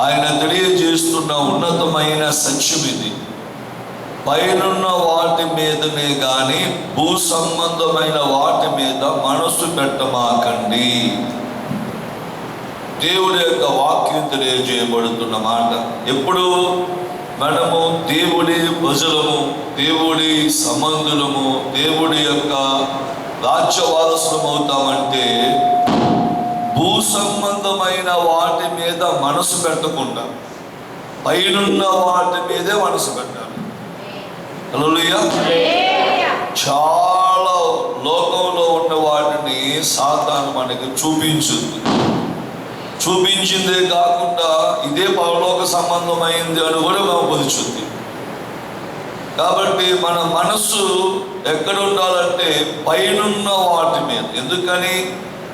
ఆయన తెలియజేస్తున్న ఉన్నతమైన సత్యం ఇది. పైనున్న వాటి మీదనే గాని భూ సంబంధమైన వాటి మీద మనసు పెట్టమాకండి. దేవుడి యొక్క వాక్యం తెలియజేయబడుతున్న మాట. ఎప్పుడు మనము దేవుడి ప్రజలము, దేవుడి సంబంధులము, దేవుడి యొక్క రాజ్యవారసులం అవుతామంటే భూ సంబంధమైన వాటి మీద మనసు పెట్టకుండా పైనున్న వాటి మీదే మనసు పెట్టాలి. హల్లెలూయా. చాలా లోకంలో ఉన్న వాటిని సాతాను మనకి చూపించిందే కాకుండా ఇదే పరలోక సంబంధమైంది అని కూడా బోధించింది. కాబట్టి మన మనస్సు ఎక్కడ ఉండాలంటే పైనున్న వాటి మీద. ఎందుకని?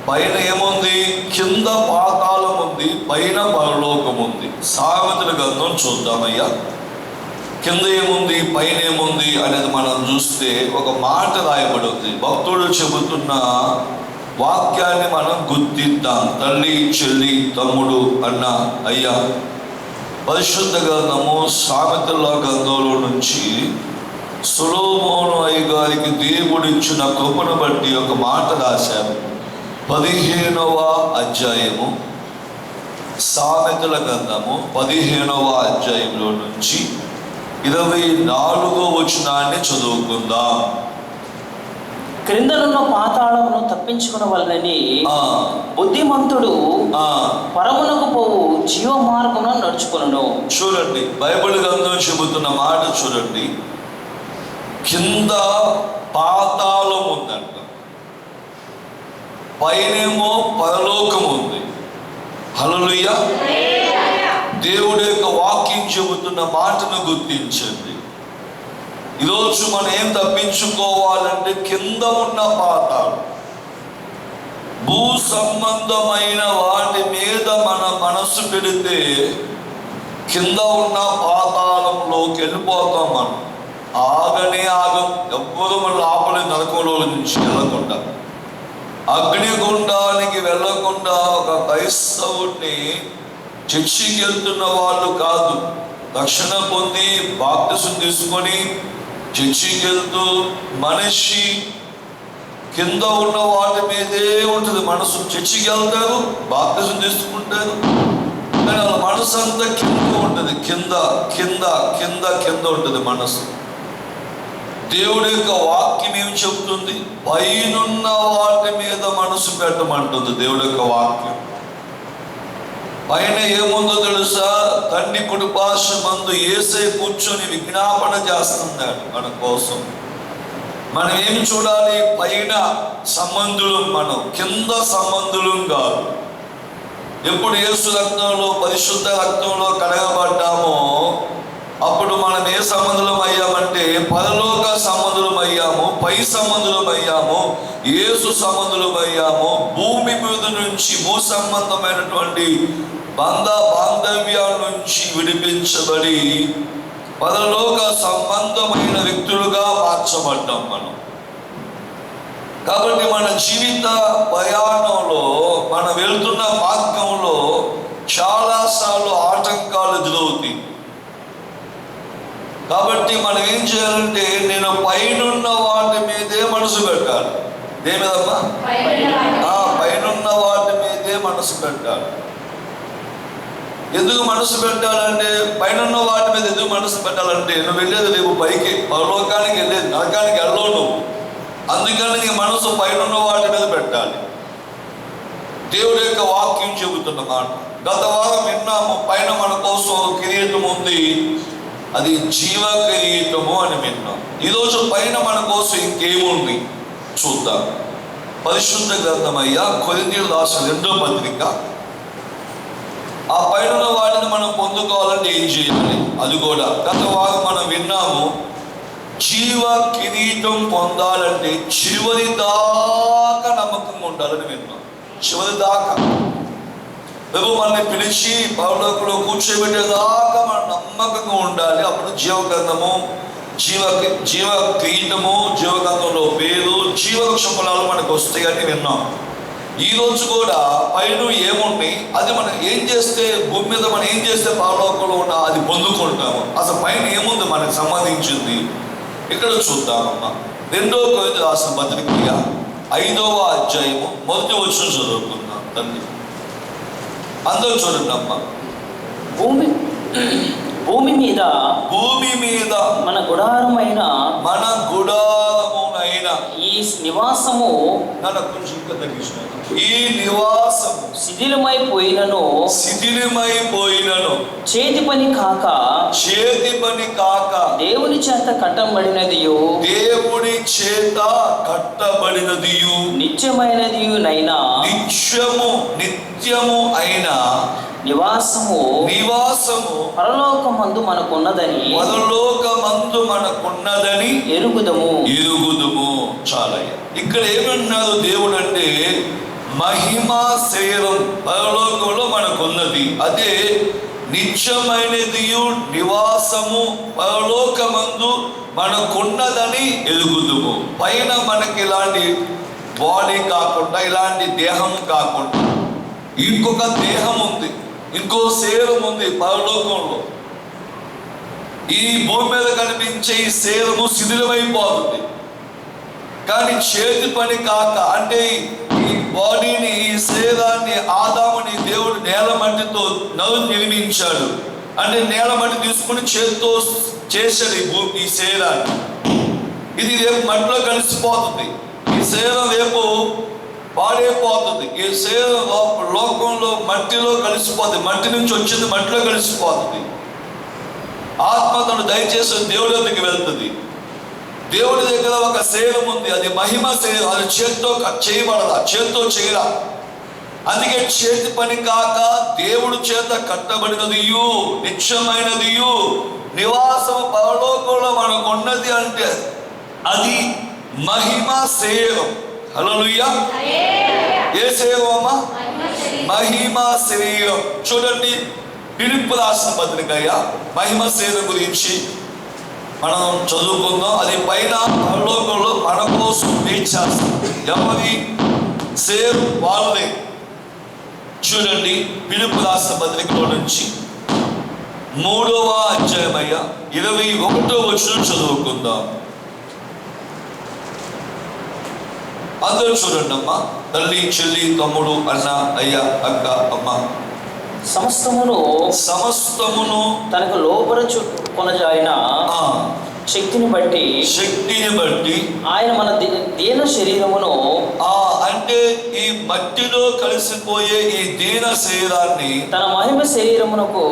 పైన ఏముంది? కింద పాతాళం ఉంది, పైన పరలోకం ఉంది. సామెతల గ్రంథం చూద్దామయ్యా. కింద ఏముంది, పైన ఏముంది అనేది మనం చూస్తే ఒక మాట రాయబడి ఉంది. భక్తుడు చెబుతున్న వాక్యాన్ని మనం గుర్తిద్దాం. తల్లి, చెల్లి, తమ్ముడు, అన్న, అయ్యా, పరిశుద్ధ గ్రంథము సామెతల గ్రంథంలో నుంచి సొలొమోను అయ్య గారికి దేవుడిచ్చిన కృపను బట్టి ఒక మాట రాశారు. 15వ అధ్యాయము సామెతల గ్రంథము 15వ అధ్యాయంలో నుంచి 24వ వచనాన్ని చదువుకుందాం. క్రిందనున్న పాతాళమును తప్పించుకునవలెనని బుద్ధిమంతుడు పరమునకు పోవు జీవ మార్గమును నడుచుకొనును. చూడండి, బైబిల్ గ్రంథం చెబుతున్న మాట చూడండి. కింద పాతాళం ఉందంట, పైనేమో పరలోకం ఉంది. హల్లెలూయా. దేవుడి యొక్క వాక్యం చెబుతున్న మాటను గుర్తించండి. ఈరోజు మనం ఏం తప్పించుకోవాలంటే కింద ఉన్న పాతాళం, భూ సంబంధమైన వాటి మీద మన మనసు పెడితే కింద ఉన్న పాతాళంలోకి వెళ్ళిపోతాం. మనం ఆగం. ఎవ్వరూ మనం ఆపలేదు. నరకంలో నుంచి వెళ్ళకుండా, అగ్నిగుండానికి వెళ్ళకుండా ఒక క్రైస్తవుడిని చర్చికి వెళ్తున్న వాళ్ళు కాదు, రక్షణ పొంది బాప్తిసం తీసుకొని చర్చికి వెళ్తూ మనిషి కింద ఉన్న వాటి మీదే ఉంటుంది మనసు. చర్చికి వెళ్తారు, బాప్తిసం తీసుకుంటారు, కానీ వాళ్ళ మనసు అంతా కింద ఉంటుంది. కింద కింద కింద కింద ఉంటుంది మనసు. దేవుడి యొక్క వాక్యం ఏమి చెబుతుంది? పైనున్న వాటి మీద మనసు పెట్టమంటుంది దేవుడి యొక్క వాక్యం. పైన ఏముందో తెలుసా? తండ్రి కుడి పార్శ్వమందు యేసే కూర్చొని విజ్ఞాపన చేస్తున్నాడు మన కోసం. మనం ఏమి చూడాలి? పైన సంబంధులు మనం, కింద సంబంధులు కాదు. ఎప్పుడు యేసు రక్తంలో, పరిశుద్ధ రక్తంలో కడగబడ్డామో అప్పుడు మనం ఏ సంబంధులం అయ్యామంటే పరలోక సంబంధులం అయ్యాము, పై సంబంధులం అయ్యాము, యేసు సంబంధులం అయ్యాము. భూమి మీద నుంచి భూ సంబంధమైనటువంటి బాంధవ్యాల నుంచి విడిపించబడి పరలోక సంబంధమైన వ్యక్తులుగా మార్చబడ్డాం మనం. కాబట్టి మన జీవిత ప్రయాణంలో, మనం వెళ్తున్న మార్గంలో చాలాసార్లు ఆటంకాలు ఎదురవుతాయి. కాబట్టి మనం ఏం చేయాలంటే నేను పైనున్న వాటి మీదే మనసు పెట్టాలి. దేని మీదమ్మా? పైనున్న వాటి మీదే మనసు పెట్టాలి. ఎందుకు మనసు పెట్టాలంటే, పైనున్న వాటి మీద ఎందుకు మనసు పెట్టాలంటే నువ్వు వెళ్ళేది లేవు పైకి, పరలోకానికి వెళ్ళేది, నరకానికి వెళ్ళవు నువ్వు. అందుకని నీ మనసు పైనున్న వాటి మీద పెట్టాలి. దేవుడి యొక్క వాక్యం చెబుతున్న మాట గత వారం విన్నాము. పైన మన కోసం కిరీటం ఉంది, అది జీవ కిరీటము అని విన్నాం. ఈరోజు పైన మన కోసం ఇంకేముంది చూద్దాం. పరిశుద్ధ గ్రంథమయ్యా కొరింథీయులకు రాసిన 2వ పత్రిక. ఆ పైన వాటిని మనం పొందుకోవాలంటే ఏం చేయాలి? అది కూడా గత వారం మనం విన్నాము. జీవ కిరీటం పొందాలంటే చివరి దాకా నమ్మకంగా ఉండాలని విన్నాం. చివరి దాకా ప్రభు మనల్ని పిలిచి పరలోకంలో కూర్చోబెట్టేదాకా మనం నమ్మకంగా ఉండాలి. అప్పుడు జీవగ్రంథము, జీవ కిరీటము, జీవగ్రంథంలో పేరు, జీవవృక్ష ఫలాలు మనకు వస్తాయని విన్నాం. ఈ రోజు కూడా పైన ఏమున్నాయి, అది మనం ఏం చేస్తే, భూమి మీద మనం ఏం చేస్తే పరలోకంలో ఉన్న అది పొందుకుంటాము. అసలు పైన ఏముంది మనకు సంబంధించింది ఇక్కడ చూద్దామమ్మా. 2 కొరింథీయులకు రాసిన పత్రిక 5వ అధ్యాయము 1వ వచనం చదువుకుందాం తల్లి. అందరూ చూడండి అమ్మా. భూమి మీద మన గుడారమునైన ఈ నివాసము శిథిలమైపోయినను చేతి పని కాక దేవుని చేత కట్టబడినదియు నిత్యము అయినా నివాసము పరలోకమందు మనకున్నదని ఎరుగుదుము. చాలా ఇక్కడ ఏమన్నారు దేవుడు అంటే, మహిమా శరీరం పరలోకంలో మనకున్నది, అదే నిత్యమైనది నివాసము పరలోకమందు మనకున్నదని ఎరుగుదుము. పైన మనకి ఇలాంటి బాడీ కాకుండా, ఇలాంటి దేహం కాకుండా ఇంకొక దేహం ఉంది, ఇంకో శరీరం ఉంది పరలోకంలో. ఈ భూమి మీద కనిపించే ఈ శరీరము శిథిలమైపోతుంది. కానీ చేతి పని కాక, అంటే ఈ బాడీని, ఈ శరీరాన్ని, ఆదాముని దేవుడు నేల మట్టితో నిర్మించాడు. అంటే నేల మట్టి తీసుకుని చేతితో చేశాడు ఈ శరీరాన్ని. ఇది రేపు మట్టిలో కలిసిపోతుంది. ఈ శరీరం రేపు పాడైపోతుంది. ఈ శరీరం లోకంలో మట్టిలో కలిసిపోతుంది. మట్టి నుంచి వచ్చింది మట్టిలో కలిసిపోతుంది. ఆత్మ తను దయచేసి దేవుడి దగ్గరికి వెళ్తుంది. దేవుడి దగ్గర ఒక శరీరం ఉంది, అది మహిమ శరీరం. అది చేతితో చేయబడదా, చేతితో చేయరా. అందుకే చేతి పని కాక దేవుడి చేత కట్టబడినదియు నిత్యమైనదియు నివాసం పరలోకంలో మనకు ఉన్నది. అంటే అది మహిమ శరీరం. హల్లెలూయా. ఏ శరీరం అమ్మా? మహిమ శరీరం. చూడండి, ఫిలిప్పీయులకు రాసిన పత్రిక మహిమ శరీరం గురించి మనం చదువుకుందాం. అది పైన పరలోకంలో మన కోసం వేచేస్తుంది. ఎవరి శరీరం వాళ్ళే. చూడండి, ఫిలిప్పీయులకు రాసిన పత్రికలో నుంచి 3వ అధ్యాయం 21వ వచనం చదువుకుందాం. అందరూ చూడండి అమ్మా. తల్లి, చెల్లి, తమ్ముడు, అన్న, అయ్య, అక్క, అమ్మ, సమస్తమును తనకు లోపరచు కొనజాయిన శక్తిని బట్టి ఆయన మన దీన శరీరమును, అంటే ఈ మట్టిలో కలిసిపోయే ఈ దీన శరీరాన్ని తన మహిమ శరీరమునకు,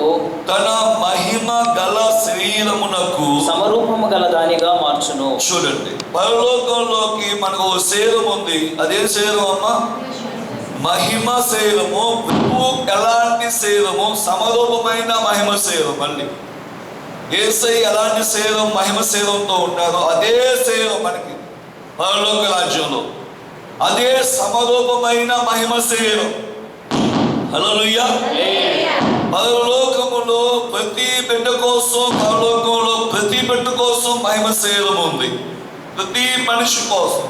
తన మహిమ గల శరీరమునకు సమరూపము గల దానిగా మార్చును. చూడండి, పరలోకంలోకి మనకు ఓ శరీరం ఉంది. అదే శరీరం అమ్మా? మహిమ శరీరము. ఎలాంటి శరీరము? సమరూపమైన మహిమ శరీరం. మళ్ళీ యేసయ్య ఎలాంటి శరీరం, మహిమ శరీరంతో ఉన్నారో అదే శరీరం మనకి పరలోక రాజ్యంలో. అదే సమరూపమైన మహిమ శరీరం. హల్లెలూయా. పరలోకములో ప్రతి బిడ్డ కోసం, పరలోకంలో ప్రతి బిడ్డ కోసం మహిమ శరీరం ఉంది, ప్రతి మనిషి కోసం.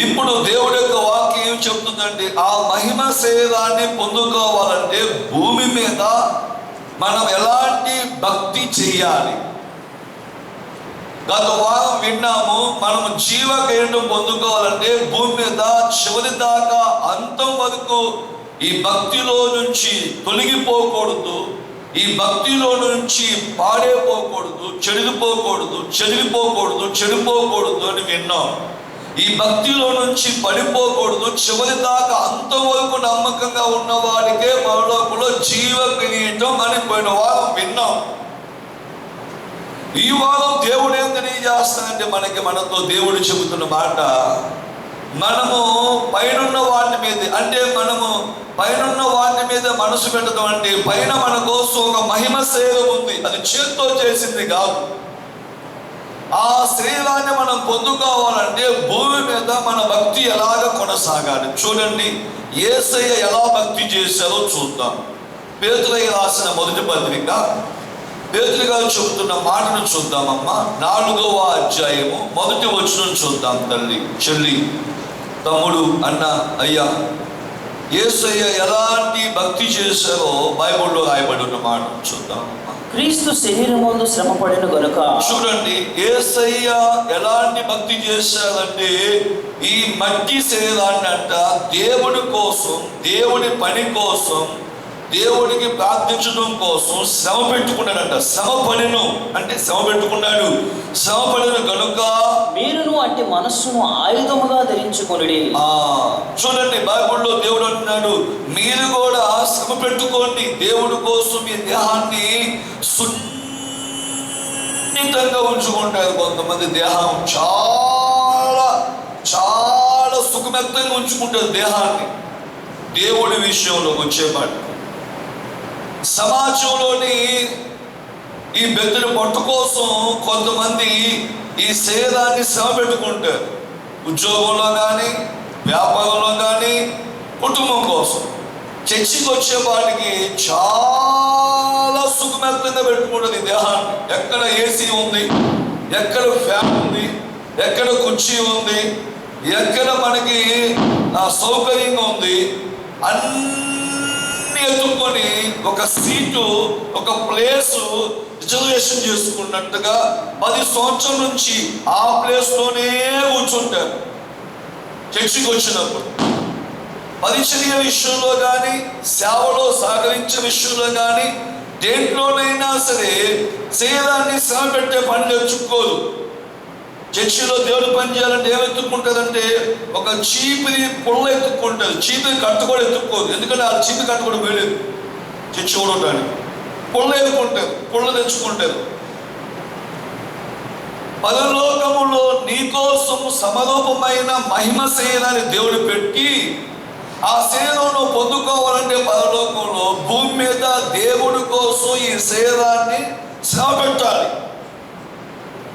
ఇప్పుడు దేవుడి యొక్క వాక్యం ఏం చెప్తుందంటే, ఆ మహిమ శరీరాన్ని పొందుకోవాలంటే భూమి మీద మనం ఎలాంటి భక్తి చేయాలి? గత వారం విన్నాము, మనం జీవ కిరీటం పొందుకోవాలంటే భూమి మీద చివరి దాకా, అంతం వరకు ఈ భక్తిలో నుంచి తొలగిపోకూడదు, ఈ భక్తిలో నుంచి పాడైపోకూడదు, చెడిపోకూడదు అని విన్నాం. ఈ భక్తిలో నుంచి పడిపోకూడదు, చివరి దాకా అంతం వరకు నమ్మకంగా ఉన్న వాడికే పరలోకంలో జీవ కిరీటం అని పోయిన వారం విన్నాం. ఈ వారం దేవుడు ఏం తెలియజేస్తానంటే, మనతో దేవుడు చెబుతున్న మాట, మనము పైనున్న వాటి మీద, అంటే మనము పైనున్న వాటి మీద మనసు పెట్టడం అంటే, పైన మన కోసం ఒక మహిమ శరీరం ఉంది, అది చేత్తో చేసింది కాదు. ఆ శరీరాన్ని మనం పొందుకోవాలంటే భూమి మీద మన భక్తి ఎలాగ కొనసాగాలి? చూడండి, యేసయ్య ఎలా భక్తి చేశారో చూద్దాం. పేతురుకు రాసిన మొదటి పత్రిక, పేతురు గారు చెబుతున్న మాటను చూద్దామమ్మా. 4వ అధ్యాయము 1వ వచనం చూద్దాం. తల్లి, చెల్లి, తమ్ముడు అన్న అయ్యా యేసయ్య ఎలాంటి భక్తి చేశారో బైబిల్లో రాయబడి ఉన్న మాట చూద్దాం. క్రీస్తు శరీరమందు శ్రమ పడిన గనుక. చూడండి, యేసయ్య ఎలాంటి భక్తి చేశారంటే ఈ మట్టి శరీరాన్ని అంట దేవుడి కోసం, దేవుడి పని కోసం, దేవుడికి ప్రార్థించడం కోసం శ్రమ పెట్టుకున్నాడంట. శ్రమ పడిను అంటే శ్రమ పెట్టుకున్నాడు. శ్రమ పడిన కనుక మీరును అట్టి మనస్సును ఆయుధముగా ధరించుకొనుడి. చూడండి, బైబిల్లో దేవుడు అంటున్నాడు, మీరు కూడా శ్రమ పెట్టుకోండి. దేవుడి కోసం మీ దేహాన్ని సున్నితంగా ఉంచుకుంటారు. కొంతమంది దేహం చాలా చాలా సుఖమెత్తంగా ఉంచుకుంటారు దేహాన్ని. దేవుడి విషయంలో వచ్చేపాటు సమాజంలోని ఈ బెత్తడి పట్టు కోసం కొంతమంది ఈ శరీరాన్ని శ్రమ పెట్టుకుంటారు. ఉద్యోగంలో కానీ, వ్యాపారంలో కానీ, కుటుంబం కోసం. చర్చికి వచ్చేవాడికి చాలా సుఖమెత్తంగా పెట్టుకుంటుంది దేహాన్ని. ఎక్కడ ఏసీ ఉంది, ఎక్కడ ఫ్యాన్ ఉంది, ఎక్కడ కుర్చీ ఉంది, ఎక్కడ మనకి సౌకర్యంగా ఉంది, అన్ని ఎత్తుకొని ఒక సీటు, ఒక ప్లేసు రిజర్వేషన్ చేసుకున్నట్టుగా 10 సంవత్సరాల నుంచి ఆ ప్లేస్లోనే కూర్చుంటారు. చర్చికి వచ్చినప్పుడు పరిచర్య విషయంలో కానీ, సేవలో సహకరించే విషయంలో కానీ, దేంట్లోనైనా సరే శరీరాన్ని శ్రమ పెట్టే పని నేర్చుకోదు. చర్చిలో దేవుడు పని చేయాలంటే ఏం ఎత్తుక్కుంటుందంటే ఒక చీపిని పుల్ల ఎత్తుక్కుంటుంది. చీపిని కట్టు కూడా ఎత్తుక్కోదు. ఎందుకంటే ఆ చీపి కట్టు కూడా వేయలేదు. చర్చి కూడా ఉంటాడు. పుల్ల ఎత్తుకుంటారు, పుల్ల తెచ్చుకుంటారు. పరలోకములో నీకోసం సమరూపమైన మహిమ శరీరాన్ని దేవుడు పెట్టి ఆ శరీరంలో పొందుకోవాలంటే పరలోకంలో భూమి మీద దేవుడి కోసం ఈ శరీరాన్ని శ్రమ పెట్టాలి.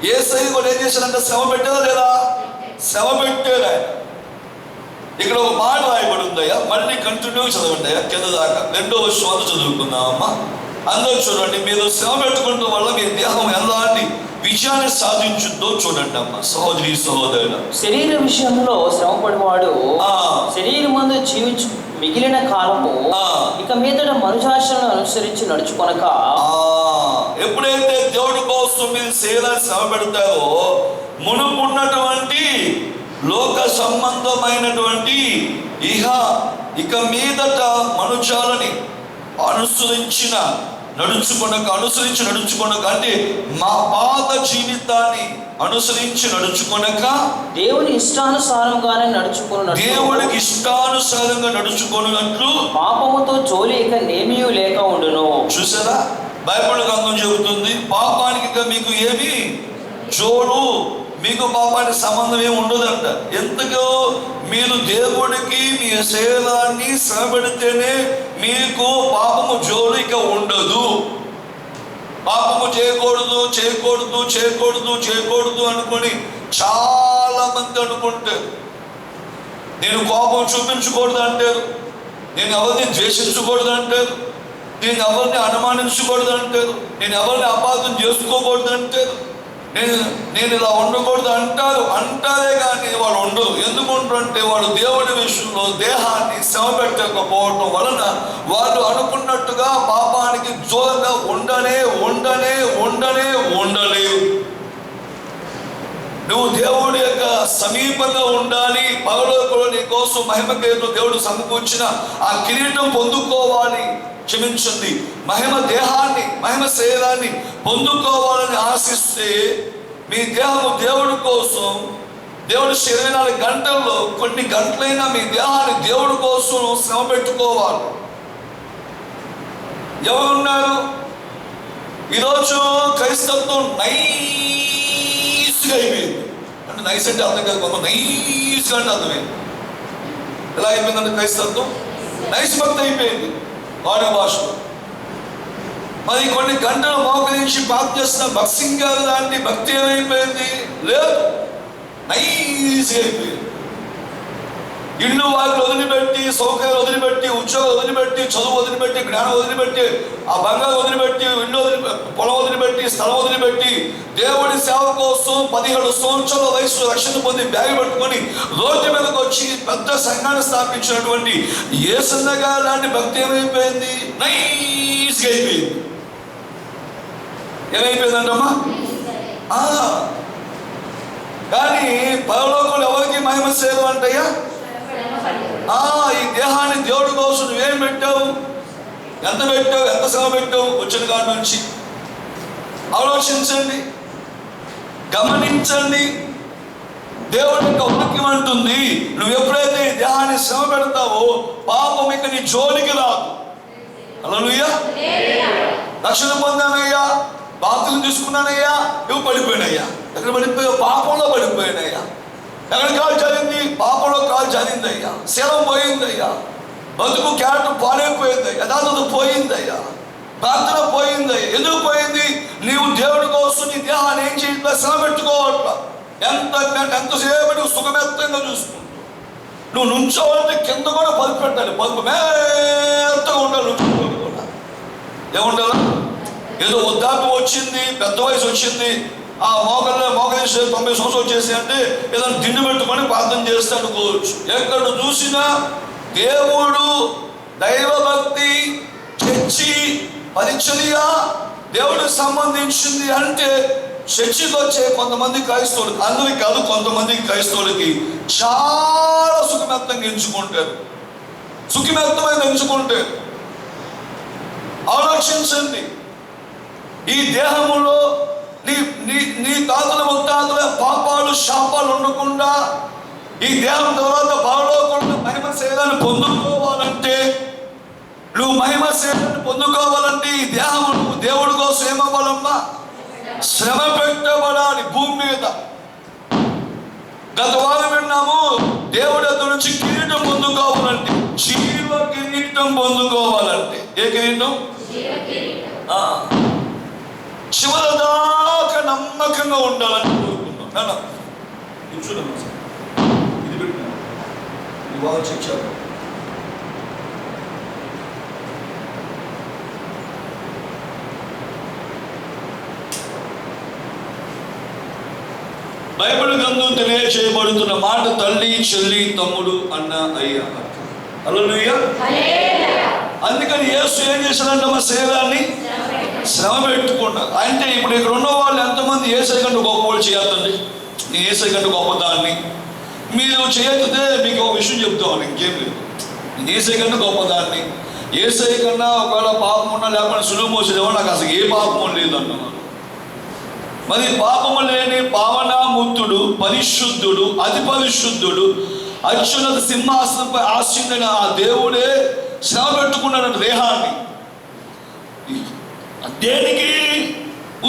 యేసయ్య కూడా ఏం చేశాడంటే శ్రమ పెట్టారా లేదా? శ్రమ పెట్టాడు ఆయన. ఇక్కడ ఒక మాట రాయబడి ఉందయ్యా, మళ్ళీ కంటిన్యూ చదవండి అయ్యా, కింద దాకా 2వ వచనం చదువుకుందామమ్మా. అందరూ చూడండి, మీరు శ్రమ పెట్టుకోవడం వల్ల మీ దేహం ఎలాంటి విజయాన్ని సాధించుద్దో చూడండి అమ్మా. సహోదరి సహోదరుడు, శరీర విషయంలో శ్రమపడివాడు శరీరమందు జీవించు మిగిలిన కాలము ఇక మీదట మనుజాశలను అనుసరించి నడుచుకొనక. ఎప్పుడైతే దేవుడి కోసం మీరు శరీరాన్ని శ్రమ పెడతారో మునుపున్నటువంటి లోక సంబంధమైనటువంటి ఇక మీదట మనుషాలని అనుసరించి నడుచుకొనక అంటే మా పాత జీవితాన్ని అనుసరించి నడుచుకొనక దేవుని ఇష్టానుసారంగానే నడుచుకొనున్నట్లు, దేవుడికి ఇష్టానుసారంగా నడుచుకొనున్నట్లు పాపముతో జోలి ఇక నేమియూ లేక ఉండును. చూసారా, బైబిల్ గ్రంథం చెబుతుంది పాపానికి ఇక మీకు ఏమి జోడు, మీకు పాపానికి సంబంధం ఏమి ఉండదంట. ఎందుకు? మీరు దేవుడికి మీ శరీరాన్ని శ్రమ పెడితేనే మీకు పాపము జోడు ఇక ఉండదు. పాపము చేయకూడదు అనుకొని చాలా మంది అనుకుంటారు. నేను కోపం చూపించకూడదు అంటారు, నేను ఎవరిని ద్వేషించకూడదు అంటారు, నేను ఎవరిని అనుమానించకూడదు అంటారు, నేను ఎవరిని అపార్థం చేసుకోకూడదు అంటారు, నేను ఇలా ఉండకూడదు అంటారే కానీ వాళ్ళు ఉండరు. ఎందుకుంటారంటే వాళ్ళు దేవుడి విషయంలో దేహాన్ని శ్రమ పెట్టకపోవటం వలన వాళ్ళు అనుకున్నట్టుగా పాపానికి దూరంగా ఉండలేవు. నువ్వు దేవుడి యొక్క సమీపంగా ఉండాలి. పరలోకంలో నీ కోసం మహిమకేతో దేవుడు సమకూర్చిన ఆ కిరీటం పొందుకోవాలి. క్షమించండి, మహిమ దేహాన్ని, మహిమ శరీరాన్ని పొందుకోవాలని ఆశిస్తే మీ దేహము దేవుడి కోసం, దేవుడి 24 గంటల్లో కొన్ని గంటలైనా మీ దేహాన్ని దేవుడి కోసం శ్రమ పెట్టుకోవాలి. ఎవరున్నారు ఈరోజు? క్రైస్తత్వం నైస్గా అయిపోయింది. అంటే నైస్ అంటే అర్థం కాదు, కొంత నైస్గా అంటే అర్థమైంది. ఎలా అయిపోయిందంటే క్రైస్తత్వం నైస్ భక్తి అయిపోయింది వాడి భాషలో. మరి కొన్ని గంటలు మోకరించి ప్రార్థన చేస్తున్న భక్సింగ్ గారు లాంటి భక్తి ఏమైపోయింది? లేదు, నైస్ అయిపోయింది. ఇల్లు వాటిని వదిలిపెట్టి, సౌకర్యాలు వదిలిపెట్టి, ఉద్యోగం వదిలిపెట్టి, చదువు వదిలిపెట్టి, జ్ఞానం వదిలిపెట్టి, ఆ బంగారు వదిలిపెట్టి, ఇల్లు పొలం వదిలిపెట్టి, స్థలం వదిలిపెట్టి, దేవుడి సేవ కోసం 17 సంవత్సరాల వయసు రక్షణ పొంది బ్యాగ్ పెట్టుకొని రోడ్డు మీదకి వచ్చి పెద్ద సంఘాన్ని స్థాపించినటువంటి యేసయ్య గారు లాంటి భక్తి ఏమైపోయింది? నైస్గా అయిపోయింది. ఏమైపోయిందంటమ్మా? కానీ పరలోకంలో ఎవరికి మహిమ సేవ అంటయ్యా? ఈ దేహాన్ని దేవుడి కోసం నువ్వేం పెట్టావు? ఎంత పెట్టావు? ఎంత శ్రమ పెట్టావు? వచ్చిన కాడి నుంచి ఆలోచించండి, గమనించండి. దేవుడి యొక్క వాక్యం అంటుంది, నువ్వు ఎప్పుడైతే ఈ దేహాన్ని శ్రమ పెడతావో పాపం ఇక నీ జోలికి రాదు. హల్లెలూయా. రక్షణ పొందానయ్యా, బాప్తిసం తీసుకున్నానయ్యా, ఇవి పడిపోయినయ్యా. ఎక్కడ పడిపోయావు? పాపంలో పడిపోయినయ్యా. ఎక్కడ కాలు జారింది? పాపంలో కాలు జారిందయ్యా. శీలం పోయిందయ్యా. బతుకు క్యారెక్టర్ పాడైపోయిందయ్యా. యథార్థత పోయిందయ్యా. ప్రార్థన పోయిందయ్యా. ఎందుకు పోయింది? నీవు దేవుడి కోసం నీ దేహాన్ని ఏం చేయట్లా? శ్రమ పెట్టుకోవట్లా. ఎంతసేపు సుఖమెత్తంగా చూసుకుంటూ నువ్వు నుంచోవాలంటే కింద కూడా పలుపు పెట్టాలి. పలుపు మెత్తగా ఉండాలి. నుంచోవాలి కూడా ఏముండాలి? ఏదో వృద్ధాప్యం వచ్చింది, పెద్ద వయసు వచ్చింది, ఆ మోగలేసి 90 సంవత్సరాలు వచ్చేసి అంటే ఏదైనా దిండు పెట్టుకొని ప్రార్థన చేస్తే అనుకోవచ్చు. ఎక్కడ చూసినా దేవుడు, దైవభక్తి, చర్చి, పరిచర్య దేవుడికి సంబంధించింది అంటే చర్చికి వచ్చే కొంతమంది క్రైస్తవులకి, అందరికి కాదు, కొంతమందికి క్రైస్తవులకి చాలా సుఖమెత్తంగా ఎంచుకుంటారు. సుఖమెత్తమైన ఎంచుకుంటారు. ఆలోచించండి, ఈ దేహములో నీ తాతల ముత్తాతల పాపాలు శాపాలు ఉండకుండా ఈ దేహం తర్వాత పరలోకంలో మహిమ శరీరాన్ని పొందుకోవాలంటే, నువ్వు మహిమ శరీరాన్ని పొందుకోవాలంటే ఈ దేహం నువ్వు దేవుడి కోసం ఏమవ్వాలమ్మా? శ్రమ పెట్టబడాలి భూమి మీద. గత వారం విన్నాము, దేవుడి దగ్గర నుంచి కిరీటం పొందుకోవాలంటే, జీవ కిరీటం పొందుకోవాలంటే ఏ కిరీటం? చివరి దాకా నమ్మకంగా ఉండాలని కోరుకుంటున్నాం. ఇది పెట్టినా ఇవాళ చర్చారు. బైబిల్ గ్రంథం తెలియజేయబడుతున్న మాట తల్లి, చెల్లి, తమ్ముడు, అన్న, అయ్యా. హల్లెలూయా. అందుకని యేసు ఏం చేశాడంటే మా శరీరాన్ని శ్రమ పెట్టుకున్నారు. అంటే ఇప్పుడు ఇక్కడ ఉన్న వాళ్ళు ఎంతమంది యేసయ్య కంటే గొప్ప వాళ్ళు చేయొద్దండి? నేను యేసయ్య కంటే గొప్పదాన్ని మీరు చేయొద్దే. మీకు ఒక విషయం చెప్తాను, ఇంకేం లేదు. నేను యేసయ్య కంటే గొప్పదాన్ని, యేసయ్య కన్నా ఒకవేళ పాపం ఉన్నా లేకపోతే సులువు మోసేదేమో, నాకు అసలు ఏ పాపము లేదు అన్నమాట. మరి పాపము లేని పావనామూర్తుడు, పరిశుద్ధుడు, అతి పరిశుద్ధుడు, అత్యున్నత సింహాసనంపై ఆసీనుడైన ఆ దేవుడే శ్రమ పెట్టుకున్నాడు దేహాన్ని. దేనికి?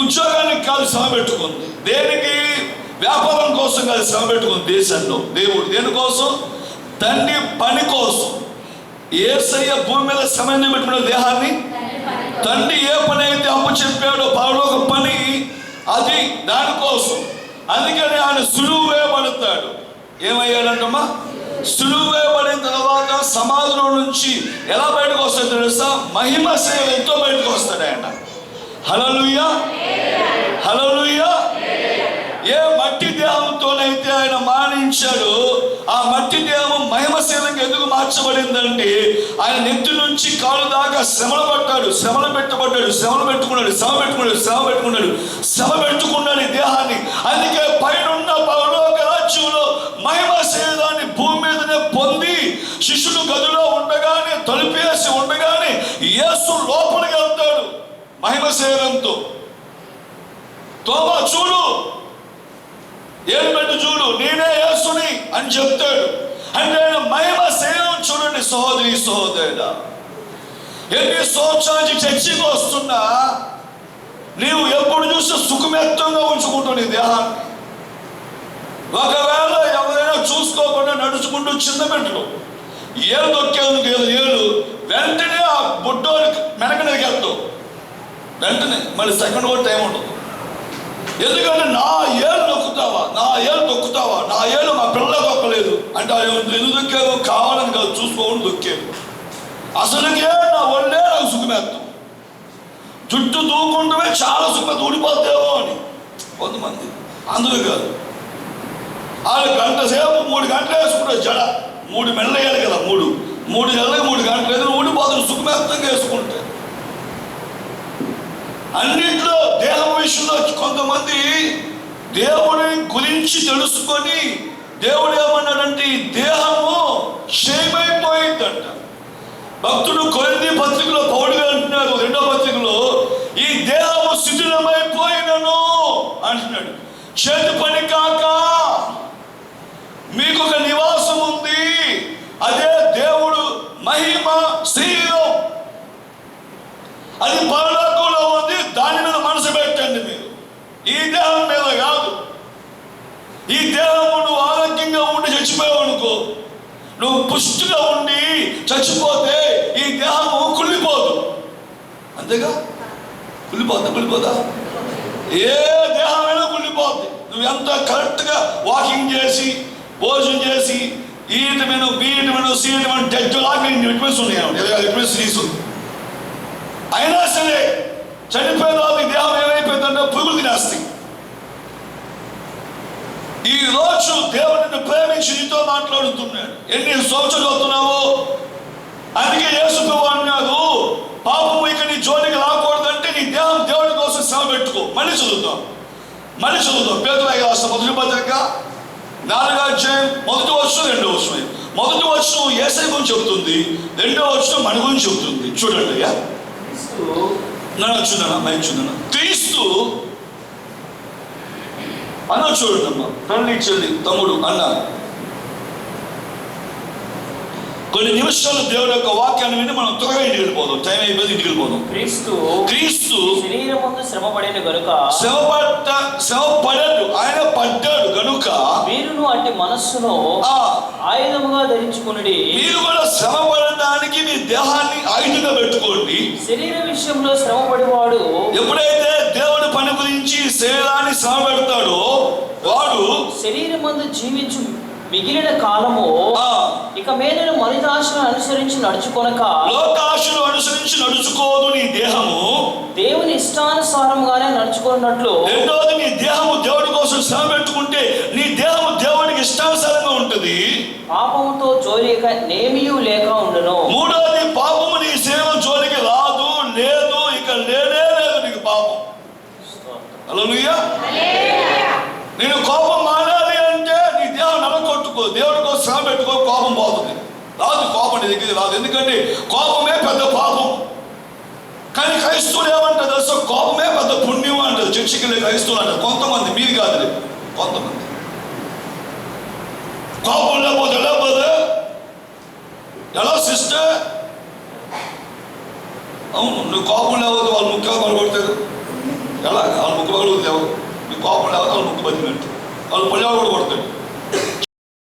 ఉద్యోగానికి కాదు శ్రమ పెట్టుకుంది. దేనికి? వ్యాపారం కోసం కాదు శ్రమ పెట్టుకుంది. దేశంలో దేవుడు దేనికోసం? తండ్రి పని కోసం. యేసయ్య భూమి మీద శ్రమ పెట్టుకున్న దేహాన్ని. తండ్రి ఏ పని అయితే అప్పు చెప్పాడో పరలోక పని, అది దానికోసం. అందుకని ఆయన సులువు వేయబడతాడు. ఏమయ్యాడంటమ్మా? సులువు వేయబడిన తర్వాత సమాధిలో నుంచి ఎలా బయటకు వస్తాడు తెలుసా? మహిమ సేవతో బయటకు వస్తాడు ఆయన. హల్లెలూయా. హల్లెలూయా. ఏ మట్టి దేహంతోనైతే ఆయన మానించాడు, ఆ మట్టి దేహం మహిమ సేవకి ఎందుకు మార్చబడిందంటే ఆయన నెత్తి నుంచి కాలు దాకా శ్రమలు పట్టాడు, శ్రమలు పెట్టబడ్డాడు, శ్రమలు పెట్టుకున్నాడు, శ్రమ పెట్టుకున్నాడు ఈ దేహాన్ని. అందుకే పైన పరలోక రాజ్యంలో మహిమ శరీరాన్ని భూమి మీదనే పొంది శిష్యుడు గదిలో ఉండగానే, తలుపేసి ఉండగానే యేసు లోపలికి వెళ్తాడు మహిమ శరీరంతో. తోమా చూడు, ఏం పెట్టి చూడు, నేనే యేసుని అని చెప్తాడు. అంటే ఆయన మహిమ శరీరం చూడండి సహోదరి, సహోదరుడా. ఎన్ని సంవత్సరాల చర్చికి వస్తున్నా నీవు ఎప్పుడు చూస్తే సుఖమెత్తంగా ఉంచుకుంటావు నీ దేహాన్ని. ఒకవేళ ఎవరైనా చూసుకోకుండా నడుచుకుంటూ చిన్న పెట్టు ఏళ్ళు దొక్కేందుకు ఏళ్ళు వెంటనే ఆ బుడ్డోని మెనకనేకి వెళ్తావు. వెంటనే మళ్ళీ సెకండ్ కూడా టైం ఉండదు. ఎందుకంటే నా ఏళ్ళు నొక్కుతావా, నా ఏళ్ళు తొక్కుతావా, నా ఏళ్ళు మా పిల్ల తొక్కలేదు అంటే ఎందుకు దొక్కావు? కావాలని కాదు, చూసుకోకుండా దొక్కావు. అసలుకే నా ఒళ్ళే నాకు సుఖమేస్తాం, చుట్టూ దూకుంటమే చాలా సుఖమేత ఊడిపోతేమో అని కొంతమంది. అందులో కాదు, వాళ్ళు గంట సేపు 3 గంటలు వేసుకుంటారు జడ, 3 మెడలు వేయాలి కదా, 3 నెలలకు 3 గంటలు ఏదైనా ఊడిపోతుంది సుఖమేత్తంగా వేసుకుంటే. అన్నింటిలో దేహం విషయంలో కొంతమంది దేవుడి గురించి తెలుసుకొని దేవుడు ఏమన్నాడంటే ఈ దేహము క్షయమైపోయిందంట. భక్తుడు కొరింథీ పత్రికలో పౌలు అంటున్నాడు, 2వ పత్రికలో, ఈ దేహము శిథిలమైపోయినను అంటున్నాడు. చేతి పని కాక మీకు ఒక నివాసం ఉంది, అదే దేవుడు మహిమ శరీరం, అది పరలోకంలో ఉంది, దాని మీద మనసు పెట్టండి మీరు, ఈ దేహం మీద కాదు. ఈ దేహము నువ్వు ఆరోగ్యంగా ఉండి చచ్చిపోయావు అనుకో, నువ్వు పుష్టిగా ఉండి చచ్చిపోతే ఈ దేహము కుళ్ళిపోదు. అంతేగా, కుళ్ళిపోదా? ఏ దేహమైనా కుళ్ళిపోద్ది. నువ్వు ఎంత కరెక్ట్గా వాకింగ్ చేసి భోజనం చేసి ఈ vitamin, B vitamin, C vitamin, డెడ్ లాగా విటమిన్స్ ఉన్నాయి, విటమిన్స్ తీసుకుంది. అయినా సరే చనిపోయిన వాళ్ళకి దేహం ఏమైపోయిందంటే పురుగులు తినేస్తాయి. ఈ రోజు దేవుడిని ప్రేమించి నీతో మాట్లాడుతున్నాడు. ఎన్ని సంవత్సరాలు అవుతున్నావు? అందుకే యేసు ప్రభువు అన్నాడు, పాపము ఇక నీ జోలికి రాకూడదంటే నీ దేహం దేవుడి కోసం శ్రమ పెట్టుకో. మళ్ళీ చదువుతాం. పేతురు రాసిన 1వ పత్రిక 4వ అధ్యాయం 1వ వచనం 2వ వచనం. 1వ వచనం యేసయ్య గురించి చెబుతుంది, 2వ వచనం మన గురించి చెబుతుంది. చూడండి అయ్యా, చూడనా క్రీస్తు అన్న, చూడండి అమ్మా, తల్లి చెల్లి తమ్ముడు అన్న, కొన్ని నిమిషాలు దేవుడి యొక్క వాక్యాన్ని విని మనం త్వరగా ఇంటికి వెళ్ళిపోదాం. టైం అయిపోయింది, ఇంటికి వెళ్ళిపోదాం. క్రీస్తు శరీరమందు శ్రమపడిన గనుక, శ్రమపడడు, ఆయన పడ్డాడు గనుక మీరును అట్టి మనస్సును ఆయుధముగా ధరించుకొనుడి. మీరు కూడా శ్రమపడడానికి మీ దేహాన్ని ఆయుధంగా పెట్టుకోండి. శరీర విషయంలో శ్రమపడివాడు, ఎప్పుడైతే దేవుడి పని గురించి శరీరాన్ని శ్రమ పెడతాడో వాడు శరీరమందు జీవించు మిగిలిన కాలము ఇక మీద మనిషాశను అనుసరించి నడుచుకొనక, లోకాశను అనుసరించి నడుచుకోదు నీ దేహము, దేవుని ఇష్టానుసారంగానే నడుచుకున్నట్లు. రెండోది, నీ దేహము దేవుడి కోసం శ్రమ పెట్టుకుంటే నీ దేహము దేవుడికి ఇష్టానుసారంగా ఉంటుంది. పాపముతో జోలిక నేమియూ లేక ఉండును. మూడోది, పాపము నీ శరీరం జోలికి రాదు, లేదు, ఇక లేనే లేదు నీకు పాపం. హల్లెలూయా. నేను కోపం మానాలి అంటే నీ దేహం నలగొట్టుకో, దేవుడి కోసం శ్రమ పెట్టుకో, కోపం పోతుంది. రాదు కోపం నీ దగ్గర రాదు, ఎందుకంటే కోపమే పెద్ద పాపం. కానీ క్రైస్తవులు ఏమంటారు తెలుసా? కోపమే పెద్ద పుణ్యం అంటారు. చర్చికి వెళ్ళే క్రైస్తవులు అంటారు కొంతమంది, మీరు కాదు, కొంతమంది. కోపం లేకపోతే ఎలా సిస్టర్? అవును, నువ్వు కోపం లేకపోతే వాళ్ళు ముఖ్యంగా పడగొడతారు. ఎలా? వాళ్ళు ముక్కు పగలుగుతారు. ఎవరు? నీ కోపం లేకపోతే వాళ్ళు ముక్కు బతికినట్టు, వాళ్ళు పల్లెవాళ్ళు కూడా కొడతాడు.